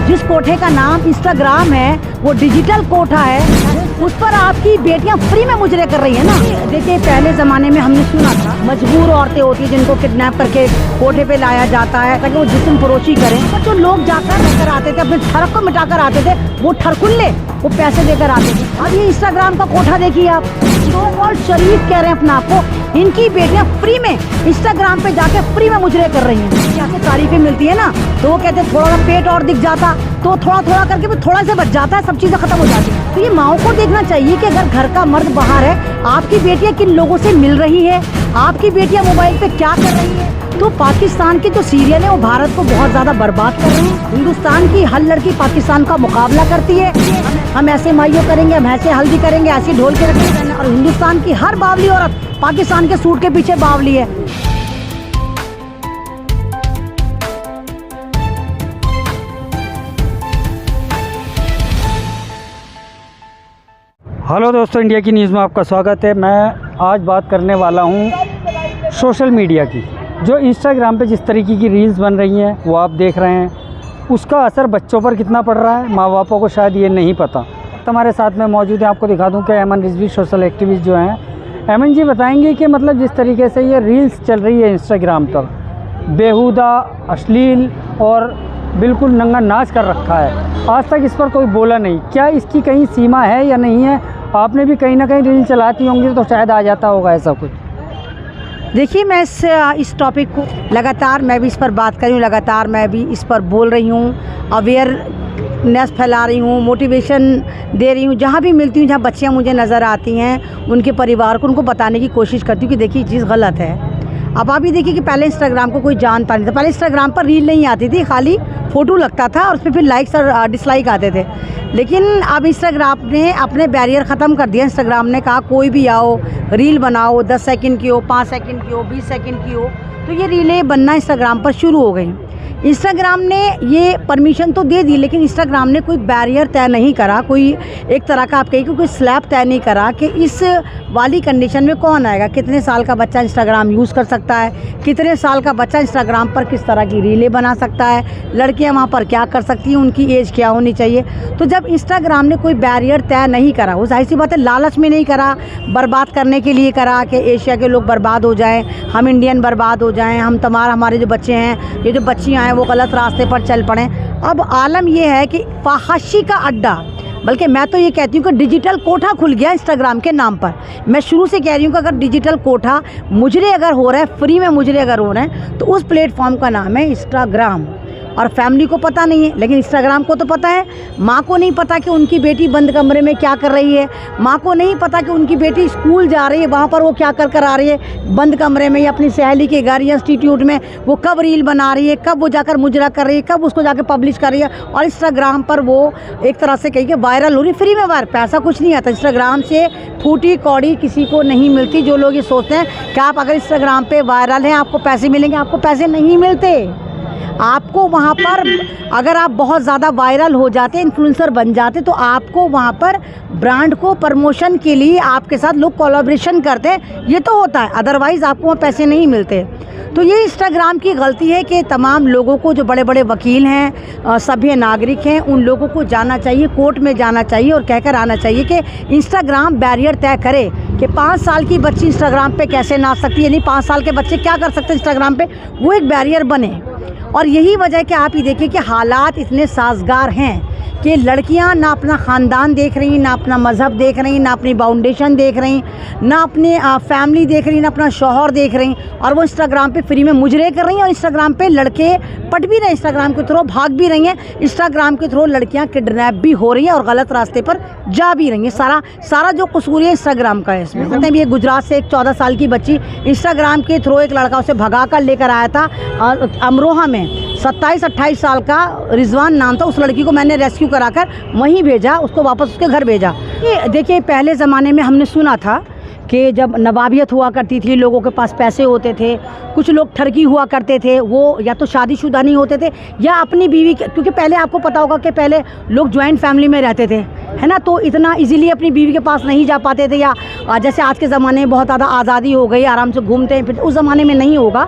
जिस कोठे का नाम इंस्टाग्राम है वो डिजिटल कोठा है, उस पर आपकी बेटियां फ्री में मुजरे कर रही है ना। देखिए पहले ज़माने में हमने सुना था मजबूर औरतें होती हैं जिनको किडनैप करके कोठे पे लाया जाता है ताकि वो जिस्म फरोशी करें। तो जो लोग जाकर लेकर आते थे, अपने ठरक को मिटाकर आते थे, वो ठरकुल्ले वो पैसे देकर आते थे। अब ये इंस्टाग्राम का कोठा देखिए आप, और शरीफ कह रहे हैं अपने आप को, इनकी बेटियां फ्री में इंस्टाग्राम पे जाके फ्री में मुजरे कर रही हैं। यहाँ तारीफें मिलती है ना तो वो कहते हैं थोड़ा सा पेट और दिख जाता तो थोड़ा थोड़ा करके भी थोड़ा सा बच जाता है, सब चीज़ें खत्म हो जाती है। तो ये माओ को देखना चाहिए कि अगर घर का मर्द बाहर है, आपकी बेटियां किन लोगों से मिल रही है, आपकी बेटियां मोबाइल पे क्या कर रही है। तो पाकिस्तान के जो सीरियल है वो भारत को बहुत ज़्यादा बर्बाद कर रहे हैं। हिंदुस्तान की हर लड़की पाकिस्तान का मुकाबला करती है, हम ऐसे माइयों करेंगे, हम ऐसे हल्दी करेंगे, ऐसे ढोल के रखेंगे, और हिंदुस्तान की हर बावली औरत पाकिस्तान के सूट के पीछे बावली है। हेलो दोस्तों, इंडिया की न्यूज़ में आपका स्वागत है। मैं आज बात करने वाला हूँ सोशल मीडिया की। जो इंस्टाग्राम पे जिस तरीके की रील्स बन रही हैं वो आप देख रहे हैं, उसका असर बच्चों पर कितना पड़ रहा है माँ बापों को शायद ये नहीं पता। हमारे साथ में मौजूद है, आपको दिखा दूँ कि अमन रिजवी सोशल एक्टिविस्ट जो हैं, अमन जी बताएंगे कि मतलब जिस तरीके से ये रील्स चल रही है इंस्टाग्राम पर, बेहुदा, अश्लील और बिल्कुल नंगा नाच कर रखा है, आज तक इस पर कोई बोला नहीं। क्या इसकी कहीं सीमा है या नहीं है? आपने भी कहीं ना कहीं रील चलाती होंगी तो शायद आ जाता होगा ऐसा कुछ। देखिए मैं इस टॉपिक को लगातार मैं भी इस पर बात कर रही हूँ, लगातार मैं भी इस पर बोल रही हूँ, अवेयरनेस फैला रही हूँ, मोटिवेशन दे रही हूँ। जहाँ भी मिलती हूँ, जहाँ बच्चियाँ मुझे नज़र आती हैं, उनके परिवार को उनको बताने की कोशिश करती हूँ कि देखिए चीज़ गलत है। अब आप ये देखिए कि पहले इंस्टाग्राम को कोई जानता नहीं था, पहले इंस्टाग्राम पर रील नहीं आती थी, खाली फ़ोटो लगता था और उसमें फिर लाइक्स और डिसलाइक आते थे। लेकिन अब इंस्टाग्राम ने अपने बैरियर ख़त्म कर दिया। इंस्टाग्राम ने कहा कोई भी आओ, रील बनाओ, 10 सेकंड की हो, 5 सेकंड की हो, 20 सेकंड की हो, तो ये रीलें बनना इंस्टाग्राम पर शुरू हो गई। इंस्टाग्राम ने ये परमिशन तो दे दी, लेकिन इंस्टाग्राम ने कोई बैरियर तय नहीं करा, कोई एक तरह का आप कहिए कि कोई स्लैब तय नहीं करा कि इस वाली कंडीशन में कौन आएगा, कितने साल का बच्चा इंस्टाग्राम यूज़ कर सकता है, कितने साल का बच्चा इंस्टाग्राम पर किस तरह की रीलें बना सकता है, लड़कियां वहां पर क्या कर सकती हैं, उनकी एज क्या होनी चाहिए। तो जब इंस्टाग्राम ने कोई बैरियर तय नहीं करा, वो जाहिर सी बात है लालच में नहीं करा, बर्बाद करने के लिए करा कि एशिया के लोग बर्बाद हो जाएँ, हम इंडियन बर्बाद हो जाएँ, हम हमारे जो बच्चे हैं, ये जो बच्चियाँ हैं वो गलत रास्ते पर चल पड़ें। अब आलम यह है कि फहाशी का अड्डा, बल्कि मैं तो ये कहती हूँ कि डिजिटल कोठा खुल गया इंस्टाग्राम के नाम पर। मैं शुरू से कह रही हूँ कि अगर डिजिटल कोठा मुजरे अगर हो रहा है, फ्री में मुजरे अगर हो रहे हैं, तो उस प्लेटफॉर्म का नाम है इंस्टाग्राम। और फैमिली को पता नहीं है, लेकिन इंस्टाग्राम को तो पता है। माँ को नहीं पता कि उनकी बेटी बंद कमरे में क्या कर रही है, माँ को नहीं पता कि उनकी बेटी स्कूल जा रही है, वहाँ पर वो क्या कर आ रही है बंद कमरे में, या अपनी सहेली के घर या इंस्टीट्यूट में वो कब रील बना रही है, कब वो जाकर मुजरा कर रही है, कब उसको जाकर पब्लिश कर रही है। और इंस्टाग्राम पर वो एक तरह से कहिए वायरल हो रही, फ्री में वायरल, पैसा कुछ नहीं आता इंस्टाग्राम से, फूटी कौड़ी किसी को नहीं मिलती। जो लोग ये सोचते हैं कि आप अगर इंस्टाग्राम पर वायरल हैं आपको पैसे मिलेंगे, आपको पैसे नहीं मिलते। आपको वहाँ पर अगर आप बहुत ज़्यादा वायरल हो जाते, इन्फ्लुएंसर बन जाते, तो आपको वहाँ पर ब्रांड को प्रमोशन के लिए आपके साथ लोग कोलैबोरेशन करते हैं, ये तो होता है, अदरवाइज़ आपको वहाँ पैसे नहीं मिलते। तो ये इंस्टाग्राम की गलती है कि तमाम लोगों को, जो बड़े बड़े वकील हैं, सभ्य नागरिक हैं, उन लोगों को जाना चाहिए, कोर्ट में जाना चाहिए और कहकर आना चाहिए कि इंस्टाग्राम बैरियर तय करे कि 5 साल की बच्ची इंस्टाग्राम पे कैसे नाच सकती है, यानी 5 साल के बच्चे क्या कर सकते हैं इंस्टाग्राम पे, वो एक बैरियर बने। और यही वजह है कि आप ये देखिए कि हालात इतने साजगार हैं कि लड़कियां ना अपना ख़ानदान देख रही, ना अपना मज़हब देख रही, ना अपनी बाउंडेशन देख रही, ना अपने फैमिली देख रही, ना अपना शौहर देख रही, और वो इंस्टाग्राम पे फ्री में मुजरे कर रही हैं। और इंस्टाग्राम पे लड़के पट भी रहे, इंस्टाग्राम के थ्रू भाग भी रही हैं, इंस्टाग्राम के थ्रू लड़कियां किडनैप भी हो रही हैं और गलत रास्ते पर जा भी रही हैं। सारा जो कसूर है इंस्टाग्राम का है इसमें। कहते हैं ये गुजरात से एक 14 साल की बच्ची इंस्टाग्राम के थ्रू एक लड़का उसे भगा कर लेकर आया था अमरोहा में, 27-28 साल का रिजवान नाम था। उस लड़की को मैंने रेस्क्यू कराकर वहीं भेजा, उसको वापस उसके घर भेजा। ये देखिए पहले ज़माने में हमने सुना था कि जब नवाबियत हुआ करती थी, लोगों के पास पैसे होते थे, कुछ लोग ठरकी हुआ करते थे, वो या तो शादीशुदा नहीं होते थे या अपनी बीवी, क्योंकि पहले आपको पता होगा कि पहले लोग जॉइंट फैमिली में रहते थे, है ना, तो इतना इजीली अपनी बीवी के पास नहीं जा पाते थे, या जैसे आज के ज़माने में बहुत ज़्यादा आज़ादी हो गई, आराम से घूमते हैं फिर, उस ज़माने में नहीं होगा।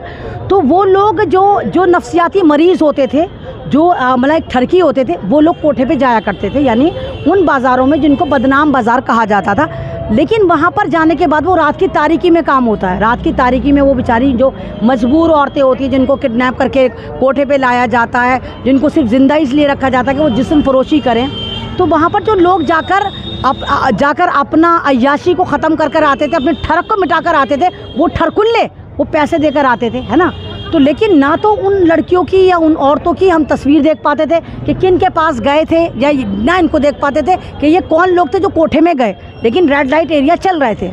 तो वो लोग जो नफ्सियाती मरीज़ होते थे, जो मतलब एक ठरकी होते थे, वो लोग कोठे पे जाया करते थे, यानी उन बाज़ारों में जिनको बदनाम बाज़ार कहा जाता था। लेकिन वहाँ पर जाने के बाद वो रात की तारीकी में काम होता है। रात की तारीकी में वो बेचारी जो मजबूर औरतें होती हैं, जिनको किडनैप करके कोठे पे लाया जाता है, जिनको सिर्फ ज़िंदा इसलिए रखा जाता है कि वो जिस्म फरोशी करें, तो वहाँ पर जो लोग जाकर अपना अय्याशी को ख़त्म कर आते थे, अपने ठरक को मिटा कर आते थे, वो ठरकुल्ले वो पैसे देकर आते थे, है ना। तो लेकिन ना तो उन लड़कियों की या उन औरतों की हम तस्वीर देख पाते थे कि किन के पास गए थे, या ना इनको देख पाते थे कि ये कौन लोग थे जो कोठे में गए, लेकिन रेड लाइट एरिया चल रहे थे।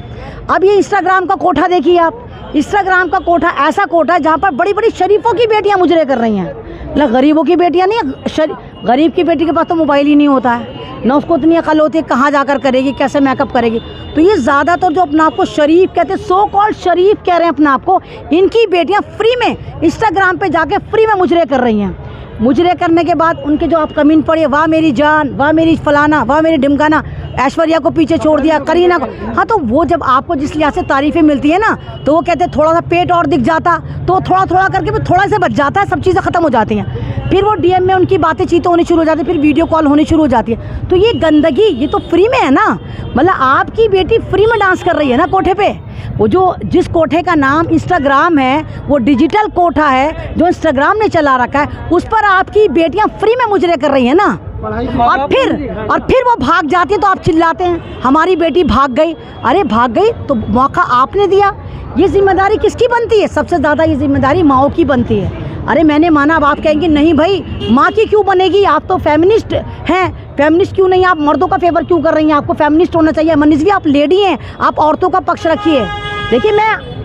अब ये इंस्टाग्राम का कोठा देखिए आप, इंस्टाग्राम का कोठा ऐसा कोठा है जहाँ पर बड़ी बड़ी शरीफों की बेटियाँ मुजरे कर रही हैं, मतलब गरीबों की बेटियाँ नहीं, गरीब की बेटी के पास तो मोबाइल ही नहीं होता है ना, उसको इतनी अकल होती है कहाँ जाकर करेगी, कैसे मेकअप करेगी। तो ये ज़्यादातर जो अपना आपको शरीफ कहते हैं, सो कॉल्ड शरीफ कह रहे हैं अपना आपको, इनकी बेटियां फ्री में इंस्टाग्राम पे जाके फ्री में मुजरे कर रही हैं। मुजरे करने के बाद उनके जो आप कमेंट पढ़िए, वाह मेरी जान, वाह मेरी फलाना, वाह मेरी ढिमकाना, ऐश्वर्या को पीछे छोड़ दिया, करीना को। हाँ, तो वो जब आपको जिस लिहाज से तारीफ़ें मिलती है ना, तो वो कहते हैं थोड़ा सा पेट और दिख जाता तो थोड़ा थोड़ा करके फिर थोड़ा से बच जाता है, सब चीज़ें ख़त्म हो जाती हैं। फिर वो डीएम में उनकी बातें चीतें होनी शुरू हो जाती है, फिर वीडियो कॉल होनी शुरू हो जाती है। तो ये गंदगी ये तो फ्री में है ना, मतलब आपकी बेटी फ्री में डांस कर रही है ना कोठे पे। वो जो जिस कोठे का नाम इंस्टाग्राम है, वो डिजिटल कोठा है जो इंस्टाग्राम ने चला रखा है, उस पर आपकी बेटियां फ्री में मुजरे कर रही है ना। और फिर वो भाग जाती है तो आप चिल्लाते हैं हमारी बेटी भाग गई। अरे भाग गई तो मौका आपने दिया, ये जिम्मेदारी किसकी बनती है? सबसे ज़्यादा ये जिम्मेदारी माओ की बनती है। अरे मैंने माना, अब आप कहेंगे नहीं भाई माँ की क्यों बनेगी, आप तो फेमिनिस्ट हैं, फेमिनिस्ट क्यों नहीं, आप मर्दों का फेवर क्यों कर रही हैं, आपको फेमिनिस्ट होना चाहिए। मनीष भी आप लेडी हैं, आप औरतों का पक्ष रखिए। देखिए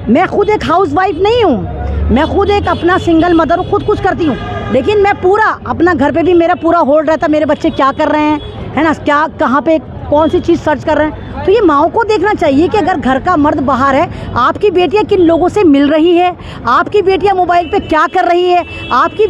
मैं खुद एक हाउस वाइफ नहीं हूँ, मैं खुद एक अपना सिंगल मदर खुद कुछ करती हूँ, लेकिन मैं पूरा अपना घर पे भी मेरा पूरा होल्ड रहता, मेरे बच्चे क्या कर रहे हैं, है ना, क्या कहाँ पे कौन सी चीज़ सर्च कर रहे हैं। तो ये माओ को देखना चाहिए कि अगर घर का मर्द बाहर है, आपकी बेटियां किन लोगों से मिल रही है, आपकी बेटियां मोबाइल पे क्या कर रही है, आपकी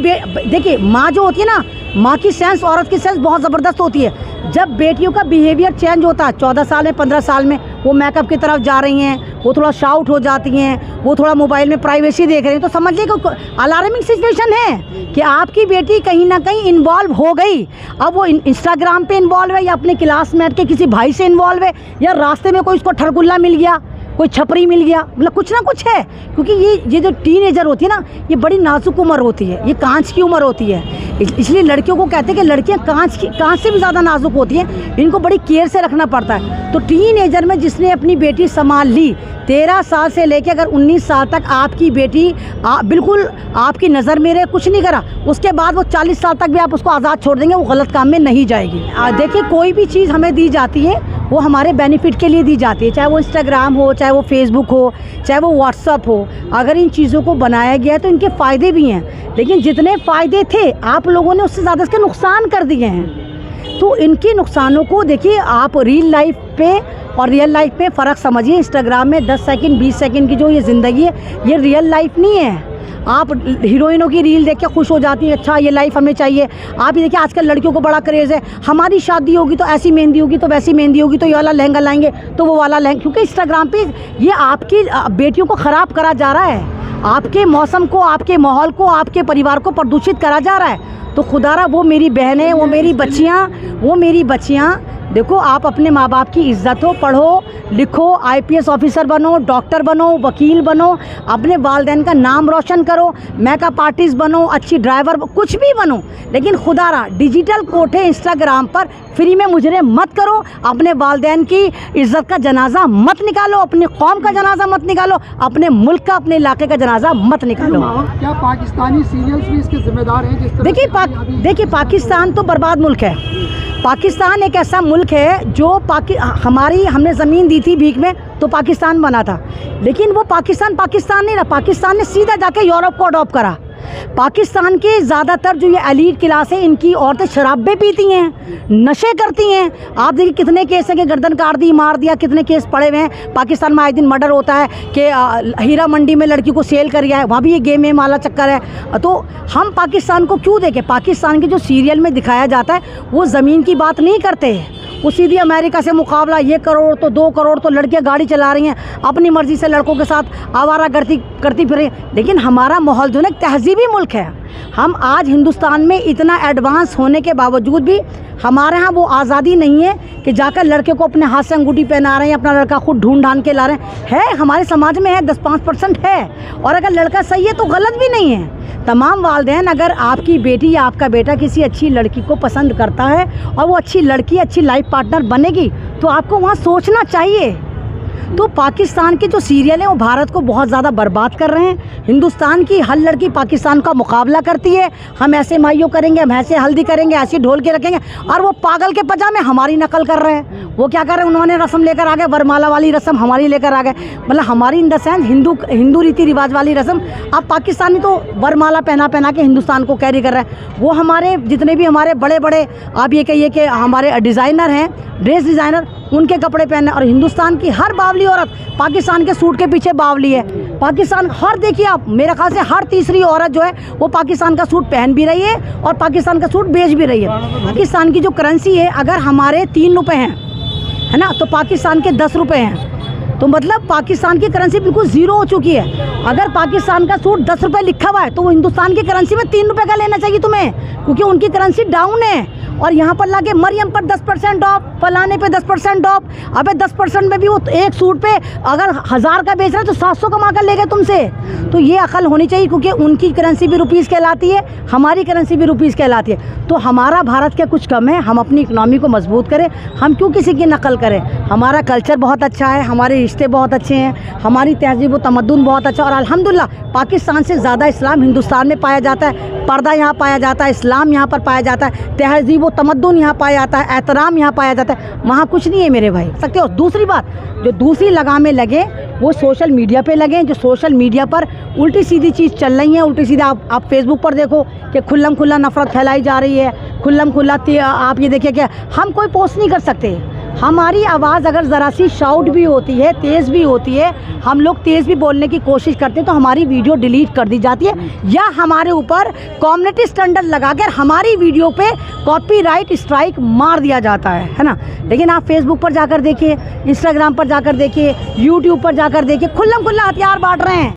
देखिए माँ जो होती है ना, माँ की सेंस, औरत की सेंस बहुत ज़बरदस्त होती है। जब बेटियों का बिहेवियर चेंज होता है 14 साल में 15 साल में, वो मेकअप की तरफ जा रही हैं, वो थोड़ा शाउट हो जाती हैं, वो थोड़ा मोबाइल में प्राइवेसी देख रही हैं, तो समझिए कि अलार्मिंग सिचुएशन है कि आपकी बेटी कहीं ना कहीं इन्वॉल्व हो गई। अब वो इंस्टाग्राम पे इन्वॉल्व है, या अपने क्लासमेट के किसी भाई से इन्वॉल्व है, या रास्ते में कोई उसको ठरगुल्ला मिल गया, कोई छपरी मिल गया, मतलब कुछ ना कुछ है। क्योंकि ये जो टीनेजर होती है ना, ये बड़ी नाजुक उम्र होती है, ये कांच की उम्र होती है। इसलिए लड़कियों को कहते हैं कि लड़कियां कांच से भी ज़्यादा नाजुक होती हैं, इनको बड़ी केयर से रखना पड़ता है। तो टीनेजर में जिसने अपनी बेटी संभाल ली, 13 साल से लेकर अगर 19 साल तक आपकी बेटी बिल्कुल आपकी नज़र में रहे, कुछ नहीं करा, उसके बाद वो 40 साल तक भी आप उसको आज़ाद छोड़ देंगे, वो गलत काम में नहीं जाएगी। देखिए कोई भी चीज़ हमें दी जाती है वो हमारे बेनिफिट के लिए दी जाती है, चाहे वो इंस्टाग्राम हो, चाहे वो फेसबुक हो, चाहे वो व्हाट्सअप हो। अगर इन चीज़ों को बनाया गया है तो इनके फ़ायदे भी हैं, लेकिन जितने फ़ायदे थे आप लोगों ने उससे ज़्यादा इसके नुकसान कर दिए हैं। तो इनके नुकसानों को देखिए, आप रियल लाइफ पे और रियल लाइफ में फ़र्क समझिए। इंस्टाग्राम में 10 सेकंड 20 सेकंड की जो ये ज़िंदगी है, ये रियल लाइफ नहीं है। आप हीरोइनों की रील देख के खुश हो जाती है, अच्छा ये लाइफ हमें चाहिए। आप ये देखिए आजकल लड़कियों को बड़ा क्रेज़ है, हमारी शादी होगी तो ऐसी मेहंदी होगी, तो वैसी मेहंदी होगी, तो ये वाला लहंगा लाएंगे, तो वो वाला लहंगा। क्योंकि इंस्टाग्राम पे ये आपकी बेटियों को ख़राब करा जा रहा है, आपके मौसम को, आपके माहौल को, आपके परिवार को प्रदूषित करा जा रहा है। तो खुदारा वो मेरी बहनें, वो मेरी बच्चियाँ देखो, आप अपने माँ बाप की इज़्ज़त हो, पढ़ो लिखो, IPS ऑफिसर बनो, डॉक्टर बनो, वकील बनो, अपने वालिदैन का नाम रोशन करो, मेकअप आर्टिस्ट बनो, अच्छी ड्राइवर, कुछ भी बनो, लेकिन खुदारा डिजिटल कोठे इंस्टाग्राम पर फ्री में मुजरे मत करो। अपने वालिदैन की इज़्ज़त का जनाजा मत निकालो, अपनी कौम का जनाजा मत निकालो, अपने मुल्क का, अपने इलाके का जनाजा मत निकालो। क्या पाकिस्तानी सीरियल्स भी इसके जिम्मेदार हैं? जिस तरह देखिए पाकिस्तान तो बर्बाद मुल्क है। पाकिस्तान एक ऐसा मुल्क है जो हमने ज़मीन दी थी भीख में तो पाकिस्तान बना था, लेकिन वो पाकिस्तान नहीं रहा। पाकिस्तान ने सीधा जाके यूरोप को अडॉप्ट करा। पाकिस्तान के ज़्यादातर जो ये एलीट क्लास है, इनकी औरतें शराबें पीती हैं, नशे करती हैं। आप देखिए कितने केस हैं कि गर्दन काट दी, मार दिया, कितने केस पड़े हुए हैं। पाकिस्तान में आए दिन मर्डर होता है कि हीरा मंडी में लड़की को सेल कर गया है, वहाँ भी ये गेम में माला चक्कर है। तो हम पाकिस्तान को क्यों देखें? पाकिस्तान के जो सीरियल में दिखाया जाता है वो ज़मीन की बात नहीं करते, वो सीधी अमेरिका से मुकाबला, 1 करोड़ तो 2 करोड़ तो लड़कियां गाड़ी चला रही हैं, अपनी मर्जी से लड़कों के साथ आवारा करती फिरें। लेकिन हमारा माहौल जो है ना तहजीबी मुल्क है। हम आज हिंदुस्तान में इतना एडवांस होने के बावजूद भी हमारे यहाँ वो आज़ादी नहीं है कि जाकर लड़के को अपने हाथ से अंगूठी पहना रहे हैं, अपना लड़का खुद ढूंढ ढांढ के ला रहे हैं। हमारे समाज में है, 10-5% है, और अगर लड़का सही है तो गलत भी नहीं है। तमाम वालिदैन, अगर आपकी बेटी या आपका बेटा किसी अच्छी लड़की को पसंद करता है और वो अच्छी लड़की अच्छी लाइफ पार्टनर बनेगी तो आपको वहाँ सोचना चाहिए। तो पाकिस्तान के जो सीरियल हैं वो भारत को बहुत ज़्यादा बर्बाद कर रहे हैं। हिंदुस्तान की हर लड़की पाकिस्तान का मुकाबला करती है, हम ऐसे माइयों करेंगे, हम ऐसे हल्दी करेंगे, ऐसे ढोल के रखेंगे, और वो पागल के पजामे हमारी नकल कर रहे हैं। वो क्या कर रहे हैं, उन्होंने रस्म लेकर आ गए, वरमाला वाली रस्म हमारी लेकर आ गए, मतलब हमारी इन द सेंस हिंदू रीति रिवाज वाली रस्म। अब पाकिस्तानी तो वरमाला पहना के हिंदुस्तान को कैरी कर रहे हैं। वो हमारे जितने भी हमारे बड़े बड़े, आप ये कहिए कि हमारे डिज़ाइनर हैं, ड्रेस डिज़ाइनर, उनके कपड़े पहने, और हिंदुस्तान की हर बावली औरत पाकिस्तान के सूट के पीछे बावली है। पाकिस्तान हर, देखिए आप, मेरे ख्याल से हर तीसरी औरत जो है वो पाकिस्तान का सूट पहन भी रही है और पाकिस्तान का सूट बेच भी रही है। पाकिस्तान की जो करेंसी है, अगर हमारे 3 रुपये हैं, है ना, तो पाकिस्तान के 10 रुपये हैं। तो मतलब पाकिस्तान की करेंसी बिल्कुल ज़ीरो हो चुकी है। अगर पाकिस्तान का सूट 10 रुपये लिखा हुआ है तो वो हिंदुस्तान की करेंसी में 3 रुपये का लेना चाहिए तुम्हें, क्योंकि उनकी करेंसी डाउन है। और यहाँ पर लाके मरियम पर 10% ऑफ, फलाने पे 10% ऑफ। अबे 10% में भी वो एक सूट पे अगर 1000 का बेच रहा है तो 700 कमा कर ले गए तुमसे। तो ये अकल होनी चाहिए, क्योंकि उनकी करेंसी भी रुपीज़ कहलाती है, हमारी करेंसी भी रुपीज़ कहलाती है। तो हमारा भारत क्या कुछ कम है? हम अपनी इकनॉमी को मजबूत करें, हम क्यों किसी की नकल करें? हमारा कल्चर बहुत अच्छा है, हमारे रिश्ते बहुत अच्छे हैं, हमारी तहजीब व तमद्दुन बहुत अच्छा, और अल्हम्दुलिल्लाह पाकिस्तान से ज़्यादा इस्लाम हिंदुस्तान में पाया जाता है। पर्दा यहाँ पाया जाता है, इस्लाम यहाँ पर पाया जाता है, तहजीब व तमद्दुन यहाँ पाया जाता है, एहतराम यहाँ पाया जाता है। वहाँ कुछ नहीं है मेरे भाई, सकते हो। दूसरी बात, जो दूसरी लगामें लगे वो सोशल मीडिया पे लगे, जो सोशल मीडिया पर उल्टी सीधी चीज़ चल रही है, उल्टी सीधी। आप फेसबुक पर देखो कि खुल्लम खुल्ला नफ़रत फैलाई जा रही है, खुल्लम खुल्ला। आप ये देखिए कि हम कोई पोस्ट नहीं कर सकते। हमारी आवाज़ अगर ज़रा सी शाउट भी होती है, तेज़ भी होती है, हम लोग तेज़ भी बोलने की कोशिश करते हैं तो हमारी वीडियो डिलीट कर दी जाती है, या हमारे ऊपर कम्युनिटी स्टैंडर्ड लगाकर हमारी वीडियो पे कॉपीराइट स्ट्राइक मार दिया जाता है ना। लेकिन आप फेसबुक पर जाकर देखिए, इंस्टाग्राम पर जाकर देखिए, यूट्यूब पर जाकर देखिए, खुल्लम खुल्ला हथियार बांट रहे हैं।